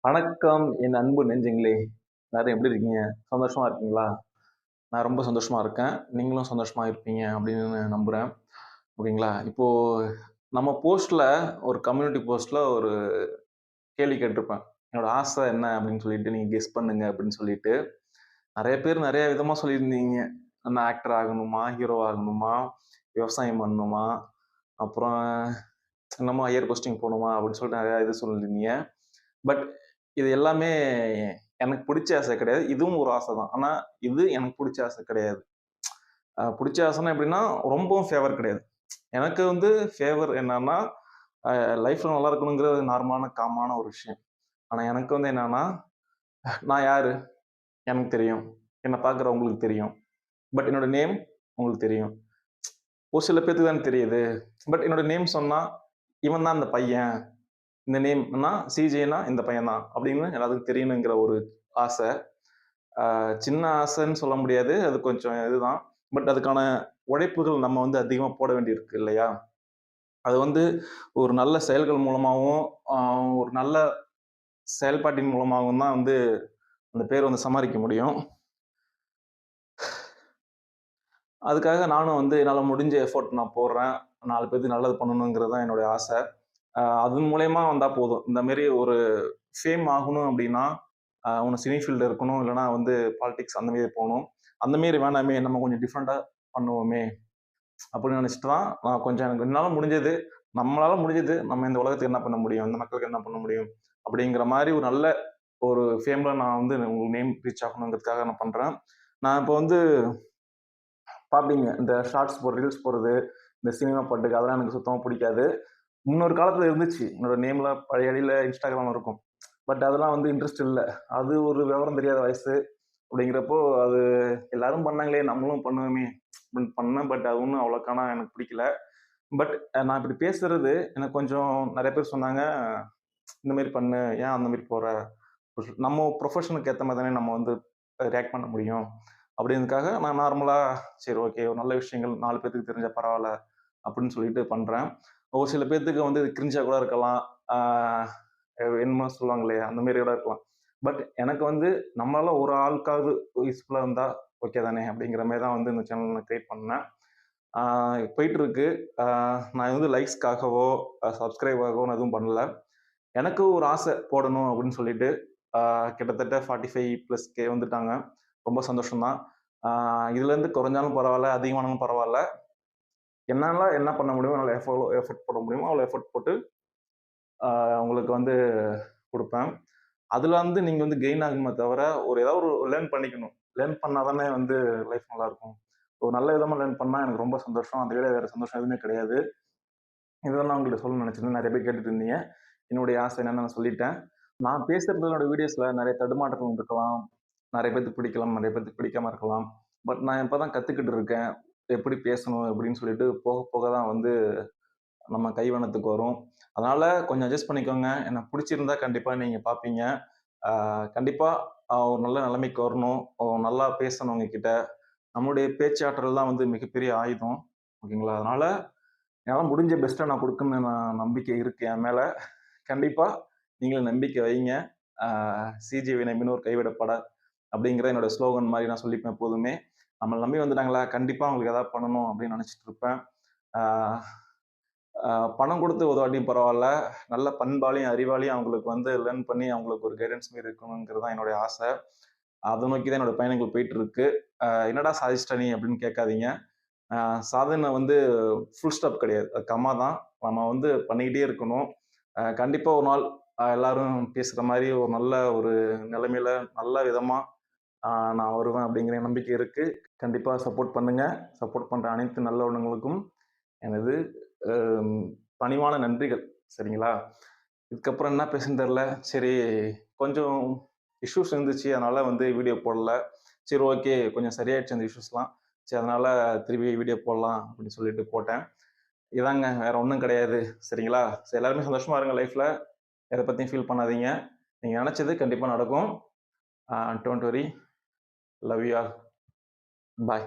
வணக்கம் என் அன்பு நெஞ்சங்களே. எல்லாரும் எப்படி இருக்கீங்க? சந்தோஷமா இருக்கீங்களா? நான் ரொம்ப சந்தோஷமா இருக்கேன். நீங்களும் சந்தோஷமா இருப்பீங்க அப்படின்னு நம்புறேன். ஓகேங்களா? இப்போ நம்ம போஸ்ட்ல ஒரு கம்யூனிட்டி போஸ்ட்ல ஒரு கேள்வி கேட்டிருப்பேன். என்னோட ஆசை என்ன அப்படின்னு சொல்லிட்டு நீங்க கெஸ் பண்ணுங்க அப்படின்னு சொல்லிட்டு. நெறைய பேர் நெறைய விதமா சொல்லியிருந்தீங்க. நான் ஆக்டர் ஆகணுமா? ஹீரோ ஆகணுமா? விவசாயம் பண்ணணுமா? அப்புறம் என்னமோ ஹையர் போஸ்டிங் போணுமா? அப்படின்னு சொல்லிட்டு நெறைய இது சொல்லியிருந்தீங்க. பட் இது எல்லாமே எனக்கு பிடிச்ச ஆசை கிடையாது. இதுவும் ஒரு ஆசை தான். ஆனா, இது எனக்கு பிடிச்ச ஆசை கிடையாது. பிடிச்ச ஆசைன்னா எப்படின்னா, ரொம்பவும் ஃபேவர் கிடையாது. எனக்கு வந்து ஃபேவர் என்னன்னா, அ லைஃப்ல நல்லா இருக்கணுங்கிறது நார்மலான, காமனான ஒரு விஷயம். ஆனா, எனக்கு வந்து என்னன்னா, நான் யாரு? எனக்கு தெரியும். என்ன பார்க்குறவங்களுக்கு தெரியும். பட் என்னோட நேம் உங்களுக்கு தெரியும். ஒரு சில பேத்துக்கு தானே தெரியுது. பட் என்னோட நேம் சொன்னா, இவன் தான் அந்த பையன். இந்த நேம்னா சிஜேன்னா இந்த பையன் தான். அப்படின்னு எல்லாத்துக்கும் தெரியணுங்கிற ஒரு ஆசை. சின்ன ஆசைன்னு சொல்ல முடியாது. அது கொஞ்சம் இதுதான். பட் அதுக்கான உழைப்புகள் நம்ம வந்து அதிகமா போட வேண்டியிருக்கு இல்லையா? அது வந்து ஒரு நல்ல செயல்கள் மூலமாவும், அ ஒரு நல்ல செயல்பாட்டின் மூலமாகவும் தான் வந்து அந்த பேர் வந்து சம்பாரிக்க முடியும். அதுக்காக நானும் வந்து என்னால முடிஞ்ச எஃபோர்ட் நான் போடுறேன். 4 பேத்துக்கு நல்லது பண்ணணுங்கிறது தான் என்னுடைய ஆசை. அதன் மூலியமா வந்தா போதும். இந்த மாரி ஒரு ஃபேம் ஆகணும் அப்டின்னா, ஒண்ணு சினி ஃபீல்டு இருக்கணும். இல்லன்னா வந்து பாலிடிக்ஸ் அந்த மாரி போணும். அந்த மாரி வேணாமே, நம்ம கொஞ்சம் டிஃபரெண்ட்டா பண்ணுவோமே அப்படின்னு நினைச்சுட்டு தான், நான் கொஞ்சம் எனக்கு என்னால முடிஞ்சது, நம்மளால முடிஞ்சது, நம்ம இந்த உலகத்துக்கு என்ன பண்ண முடியும்? இந்த மக்களுக்கு என்ன பண்ண முடியும்? அப்படிங்கிற மாரி ஒரு நல்ல ஒரு ஃபேம்ல நான் வந்து உங்க நேம் ரீச் ஆகணுங்கிறதுக்காக நான் பண்றேன். நான் இப்போ வந்து பார்ப்பீங்க, இந்த ஷார்ட்ஸ் ரீல்ஸ் போடுறது, இந்த சினிமா பாட்டுக்கு அதெல்லாம் எனக்கு சுத்தமா பிடிக்காது. முன்னொரு காலத்துல இருந்துச்சு. என்னோட நேம்ல பழைய ஐடியில Instagram இருக்கும். பட் அதெல்லாம் வந்து இன்ட்ரெஸ்ட் இல்ல. அது ஒரு விவரம் தெரியாத வயசு. அப்படிங்கிறப்போ அது எல்லாரும் பண்ணாங்களே நம்மளும் பண்ணுவோமே அப்படின்னு பண்ணேன். பட் அது ஒண்ணும் அவ்வளோக்கான எனக்கு பிடிக்கல. பட் நான் இப்படி பேசுறது எனக்கு கொஞ்சம் நெறைய பேர் சொன்னாங்க, "இந்த மாரி பண்ணு. ஏன் அந்த மாரி போற? நம்ம ப்ரொஃபஷனுக்கு ஏத்த மாரி தானே நம்ம வந்து ரியாக்ட் பண்ண முடியும்." அப்படின்றதுக்காக நான் நார்மலா சரி ஓகே ஒரு நல்ல விஷயங்கள் 4 பேத்துக்கு தெரிஞ்சா பரவால்ல அப்படின்னு சொல்லிட்டு பண்றேன். ஒரு சில பேத்துக்கு வந்து இது கிரிஞ்சா கூட இருக்கலாம். ஆ என்னமோ சொல்லுவாங்களே அந்த மாரி கூட இருக்கலாம். பட் எனக்கு வந்து நம்மளால ஒரு ஆளுக்காவது யூஸ்ஃபுல்லா இருந்தா ஓகே தானே அப்படிங்கிற மாரி தான் வந்து இந்த சேனல் நான் கிரியேட் பண்ணேன். ஆ போயிட்டு இருக்கு. ஆ நான் வந்து லைக்ஸ்க்காகவோ, சப்ஸ்கிரைபாகவோ நான் எதுவும் பண்ணல. எனக்கு ஒரு ஆசை போடணும் அப்படின்னு சொல்லிட்டு, ஆ கிட்டத்தட்ட 45 கே வந்துட்டாங்க. ரொம்ப சந்தோஷம் தான். ஆ இதுலேருந்து குறைஞ்சாலும் பரவால்ல, அதிகமானாலும் பரவால்ல. என்னால என்ன பண்ண முடியுமோ, என்னால எவ்வளோ எஃபோர்ட் போட முடியுமோ, அவ்வளோ எஃபோர்ட் போட்டு உங்களுக்கு வந்து குடுப்பேன். அதுல வந்து நீங்க வந்து கெயின் ஆகணுமே தவிர, ஏதாவது ஒரு லேர்ன் பண்ணிக்கணும். லேர்ன் பண்ணா தானே வந்து லைஃப் நல்லாருக்கும். ஒரு நல்ல விதமா லேர்ன் பண்ணா எனக்கு ரொம்ப சந்தோஷம். அதை விட வேற சந்தோஷம் எதுவுமே கிடையாது. இதுதான் நான் உங்கள்ட்ட சொல்லணும்னு நெனச்சிருந்தேன். நெறைய பேர் கேட்டுட்டு இருந்தீங்க. என்னுடைய ஆசை என்னன்னு நான் சொல்லிட்டேன். நான் பேசுறது என்னோட வீடியோஸ்ல நெறைய தடுமாற்றங்கள் இருக்கலாம். நெறைய பேத்துக்கு பிடிக்கலாம், நெறைய பேத்துக்கு பிடிக்காம இருக்கலாம். பட் நான் இப்ப தான் கத்துக்கிட்டு இருக்கேன். எப்படி பேசணும் அப்படின்னு சொல்லிட்டு போக போக தான் வந்து நம்ம கைவண்ணத்துக்கு வரும். அதனால கொஞ்சம் அட்ஜஸ்ட் பண்ணிக்கோங்க. எனக்கு புடிச்சிருந்தா கண்டிப்பா நீங்க பார்ப்பீங்க. கண்டிப்பா ஒரு நல்ல நிலைமைக்கு வரணும். நல்லா பேசணும் உங்ககிட்ட. நம்முடைய பேச்சாற்றல் தான் வந்து மிகப்பெரிய ஆயுதம். ஓகேங்களா? அதனால என்னால முடிஞ்ச பெஸ்ட்டா நான் குடுக்கணும்னு நம்பிக்கை இருக்கு என் மேல. கண்டிப்பா நீங்களும் நம்பிக்கை வைங்க. ஆ "சிஜே வினய் கைவிடப்படார்" அப்படிங்கிற என்னோட ஸ்லோகன் மாரி நான் சொல்லிப்பேன் எப்போதுமே. நம்மள நம்பி வந்துட்டாங்களா, கண்டிப்பா அவங்களுக்கு ஏதாவது பண்ணணும் அப்படின்னு நெனச்சுட்டு இருப்பேன். ஆ அ பணம் குடுத்து உதவாட்டியும் பரவால்ல. நல்ல பண்பாளையும், அறிவாளியும் அவங்களுக்கு வந்து லேர்ன் பண்ணி அவங்களுக்கு ஒரு கைடன்ஸ் மாரி இருக்கணுங்கிறது தான் என்னுடைய ஆசை. அத நோக்கி தான் என்னோட பயணங்கள் போயிட்டு இருக்கு. "என்னடா சாதிச்சிட்ட நீ?" அப்படின்னு கேட்காதீங்க. அ சாதனை வந்து ஃபுல் ஸ்டாப் கிடையாது. அது கம்மா தான். நம்ம வந்து பண்ணிக்கிட்டே இருக்கணும். கண்டிப்பா ஒரு நாள் எல்லாரும் பேசுற மாரி ஒரு நல்ல ஒரு நிலைமையில, நல்ல விதமா அ நான் வருவேன் அப்படிங்கிற நம்பிக்கை இருக்கு. கண்டிப்பா சப்போர்ட் பண்ணுங்க. சப்போர்ட் பண்ற அனைத்து நல்ல உள்ளங்களுக்கும் எனது அ பணிவான நன்றிகள். சரிங்களா? இதுக்கப்புறம் என்ன பேசுறதுன்னு தெரியல. சரி கொஞ்சம் இஷ்யூஸ் இருந்துச்சு. அதனால வந்து வீடியோ போடல. சரி ஓகே. கொஞ்சம் சரியாயிடுச்சு அந்த இஷ்யூஸ்லாம். சரி அதனால திருப்பி வீடியோ போடலாம் அப்படின்னு சொல்லிட்டு போட்டேன். இதாங்க வேற ஒண்ணும் கிடையாது. சரிங்களா? சரி எல்லாருமே சந்தோஷமா இருங்க லைஃப்ல. எத பத்தியும் ஃபீல் பண்ணாதீங்க. நீங்க நெனச்சது கண்டிப்பா நடக்கும். Don't worry. Love you all. Bye.